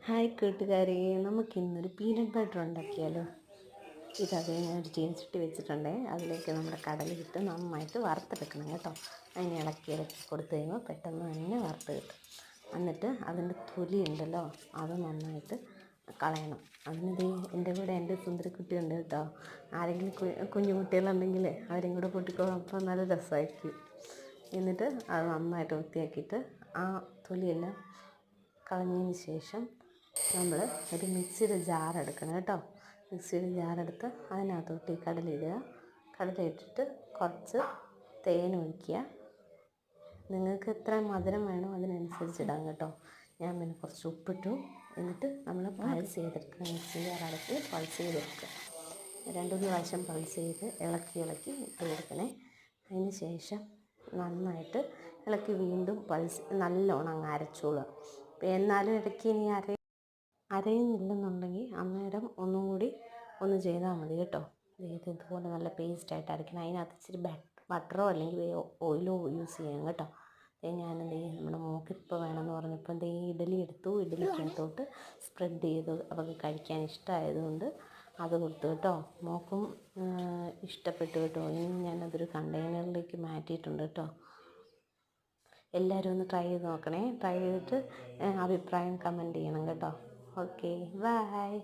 Hi കൂട്ടുകാരെ, നമുക്കിന്നൊരു peanut butter ഉണ്ടാക്കിയാലോ. ഇതത് ഞാനൊരു ചീനച്ചട്ടി വെച്ചിട്ടുണ്ടേ. അതിലേക്ക് നമ്മുടെ കടലയിട്ട് നന്നായിട്ട് വറുത്തെടുക്കണം കേട്ടോ. അതിനെ ഇളക്കി കൊടുത്തു കഴിയുമ്പോൾ പെട്ടെന്ന് തന്നെ വറുത്ത് കിട്ടും. എന്നിട്ട് അതിൻ്റെ തൊലി ഉണ്ടല്ലോ, അത് നന്നായിട്ട് കളയണം. അതിനിത് എൻ്റെ കൂടെ എൻ്റെ സുന്ദരിക്കുട്ടി ഉണ്ട് കേട്ടോ. ആരെങ്കിലും കുഞ്ഞു കുട്ടികളുണ്ടെങ്കിൽ അവരെയും കൂടെ കൂട്ടിക്കോ, അപ്പോൾ നല്ല രസമായിരിക്കും. എന്നിട്ട് അത് നന്നായിട്ട് വൃത്തിയാക്കിയിട്ട് ആ തൊലിയെല്ലാം കളഞ്ഞതിന് ശേഷം നമ്മൾ ഒരു മിക്സിയുടെ ജാർ എടുക്കണം കേട്ടോ. മിക്സിയുടെ ജാറെടുത്ത് അതിനകത്തോട്ട് ഈ കടലയിടുക. കടലയിട്ടിട്ട് കുറച്ച് തേൻ ഒഴിക്കുക. നിങ്ങൾക്ക് എത്ര മധുരം വേണോ അതിനനുസരിച്ച് ഇടാം കേട്ടോ. ഞാൻ പിന്നെ കുറച്ച് ഉപ്പിട്ടു. എന്നിട്ട് നമ്മൾ പൾസ് ചെയ്തെടുക്കുക. മിക്സി ജാറടച്ച് പൾസ് ചെയ്തെടുക്കുക. 2-3 പ്രാവശ്യം പൾസ് ചെയ്ത് ഇളക്കി ഇട്ട് കൊടുക്കണേ. അതിന് ശേഷം നന്നായിട്ട് ഇളക്കി വീണ്ടും പൾസ് നല്ലോണം അങ്ങ് അരച്ചോളുക. എന്നാലും ഇടയ്ക്ക് ഇനി അരയുന്നില്ലെന്നുണ്ടെങ്കിൽ അന്നേരം ഒന്നും കൂടി ഒന്ന് ചെയ്താൽ മതി കേട്ടോ. ഇതുപോലെ നല്ല പേസ്റ്റായിട്ട് അരയ്ക്കണം. അതിനകത്ത് ഇച്ചിരി ബട്ടറോ അല്ലെങ്കിൽ ഓയിലോ യൂസ് ചെയ്യാം കേട്ടോ. ഞാനെന്ത് ചെയ്യും, നമ്മുടെ മോൾക്കിപ്പോൾ വേണമെന്ന് പറഞ്ഞപ്പോൾ ഇഡലി എടുത്തു. ഇഡലിക്കകത്തോട്ട് സ്പ്രെഡ് ചെയ്ത് അവർക്ക് കഴിക്കാൻ ഇഷ്ടമായതുകൊണ്ട് അത് കൊടുത്തു കേട്ടോ. മോൾക്കും ഇഷ്ടപ്പെട്ടു കേട്ടോ. ഇനി ഞാനതൊരു കണ്ടെയ്നറിലേക്ക് മാറ്റിയിട്ടുണ്ട് കേട്ടോ. എല്ലാവരും ഒന്ന് ട്രൈ ചെയ്ത് നോക്കണേ. ട്രൈ ചെയ്തിട്ട് അഭിപ്രായം കമൻറ്റ് ചെയ്യണം കേട്ടോ. Okay, by.